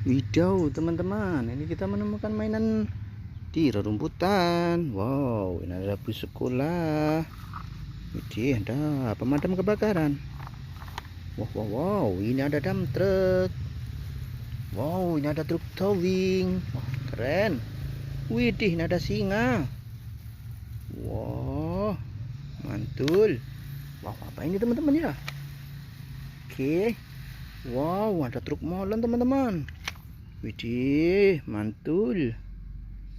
Widau teman-teman, ini kita menemukan mainan di rerumputan. Wow, ini ada bus sekolah. Widih, ada pemadam kebakaran. Wow, ini ada dump truck. Wow, ini ada truk towing. Wah, keren. Widih, ini ada singa. Wow, mantul. Wow, apa ini teman-teman ya? Oke. Wow, ada truk molen teman-teman. Widih, mantul.